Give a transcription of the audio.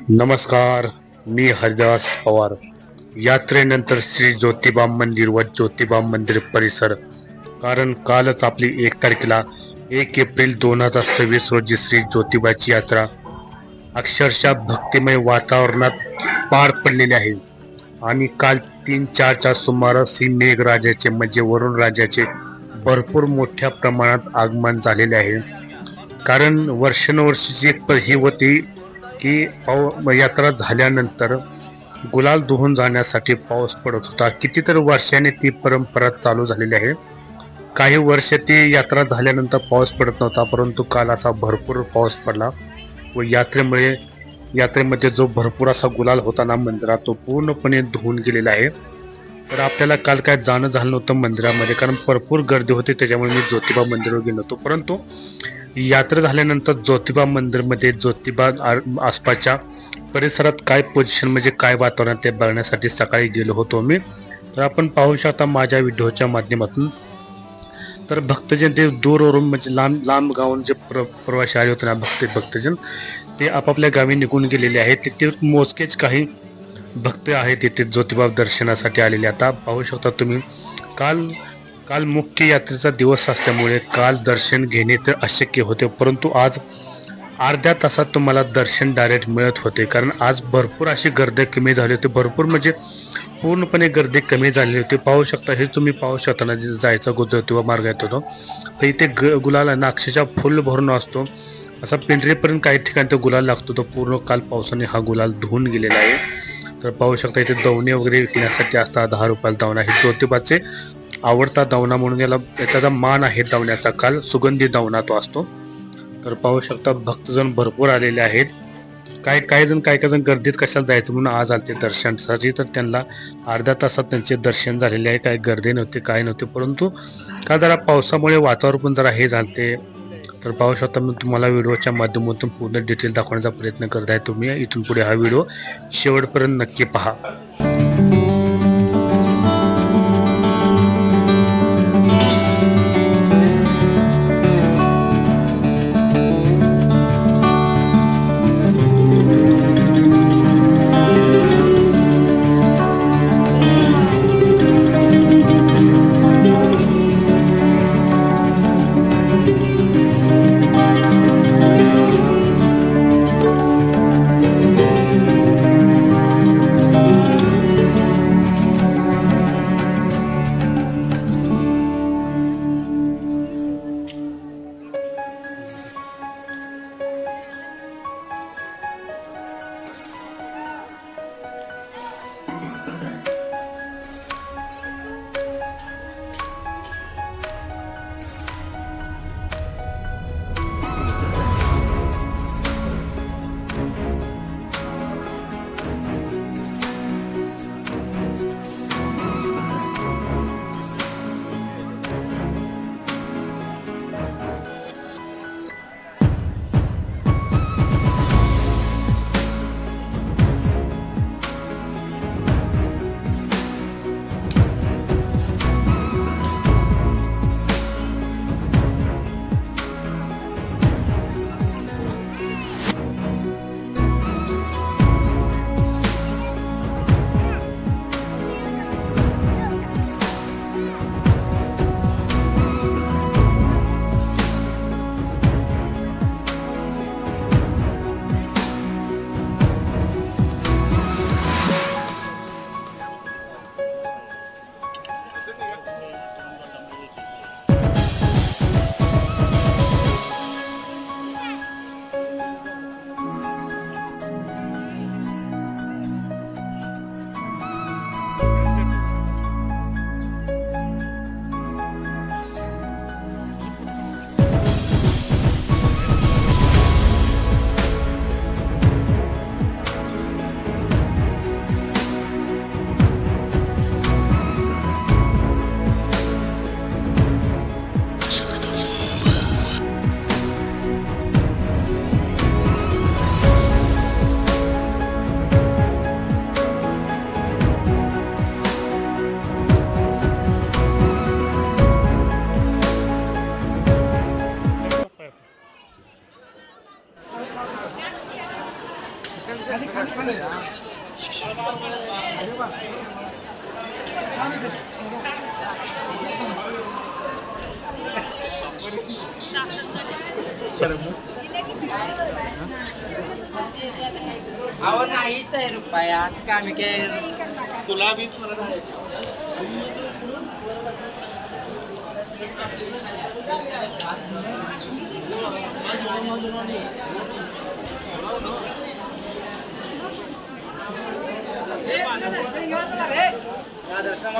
नमस्कार. मी हरिदास पवार. यात्रेनंतर श्री ज्योतिबा मंदिर व ज्योतिबा मंदिर परिसर. कारण कालच आपली 1 तारखेला 1 एप्रिल 2026 रोजी श्री ज्योतिबाची यात्रा अक्षरशः भक्तिमय वातावरणात पार पडलेली आहे. आणि काल 3-4च्या सुमारास ही मेघराजाचे म्हणजे वरुण राजाचे भरपूर मोठ्या प्रमाणात आगमन झालेले आहे. कारण वर्षानुवर्षीची एक ही होती की यात्रा झाल्यानंतर गुलाल धुवून जाण्यासाठी पाऊस पडत होता. कितीतरी वर्षाने ती परंपरा चालू झालेली आहे. काही वर्ष ती यात्रा झाल्यानंतर पाऊस पडत नव्हता, परंतु काल असा भरपूर पाऊस पडला व यात्रेमध्ये जो भरपूर असा गुलाल होता ना मंदिरात, तो पूर्णपणे धुवून गेलेला आहे. तर आपल्याला काल काय जाणं झालं नव्हतं मंदिरामध्ये, कारण भरपूर गर्दी होती, त्याच्यामुळे मी ज्योतिबा मंदिरावर गेलो होतो. परंतु यात्रा झाल्यानंतर ज्योतिबा मंदिरमध्ये ज्योतिबा आसपासच्या परिसरात काय पोझिशन म्हणजे काय वातावरण ते बघण्यासाठी सकाळी गेलो होतो मी. तर आपण पाहू शकता माझ्या व्हिडिओच्या माध्यमातून. तर भक्तजन ते दूरवरून म्हणजे लांब लांब गावून जे प्रवासी आले होते ना भक्तजन, ते आपापल्या गावी निघून गेलेले आहेत. तिथे मोजकेच काही भक्त आहेत तिथे ज्योतिबा दर्शनासाठी आलेले. आता पाहू शकता तुम्ही, काल मुख्य यात्रेचा दिवस असल्यामुळे काल दर्शन घेणे तर अशक्य होते, परंतु आज अर्ध्या तासात तुम्हाला दर्शन डायरेक्ट मिळत होते. कारण आज भरपूर अशी गर्दी कमी झाली होती, भरपूर म्हणजे पूर्णपणे गर्दी कमी झालेली होती. पाहू शकता, हे तुम्ही पाहू शकता ना, जिथे जायचा ज्योतिबा मार्ग येतो तो, तर इथे गुलाल ना अक्षरशः फुल भरून असतो. असा पिंढरीपर्यंत काही ठिकाणी तो गुलाल लागतो. तो पूर्ण काल पावसाने हा गुलाल धुवून गेलेला आहे. तर पाहू शकता इथे दवणे वगैरे विकण्यासाठी असतात. 10 रुपयाला दावणा. हे ज्योतिबाचे आवडता दावणा म्हणून याला त्याचा मान आहे. दावण्याचा काल सुगंधी दावणा तो असतो. तर पाहू शकता भक्तजन भरपूर आलेले आहेत. काही जण गर्दीत कशाला जायचं म्हणून आज आले दर्शनासाठी. तर त्यांना अर्ध्या तासात त्यांचे दर्शन झालेले आहे. काही गर्दी नव्हती, काय नव्हते, परंतु का जरा पावसामुळे वातावरण पण जरा हे झालते. तर पाहू शकता मी तुम्हाला व्हिडिओच्या माध्यमातून पूर्ण डिटेल दाखवण्याचा प्रयत्न करत आहे. तुम्ही इथून पुढे हा व्हिडिओ शेवटपर्यंत नक्की पहा. अहो नाहीच आहे रुपया असं काय काय तुला बी दर्शन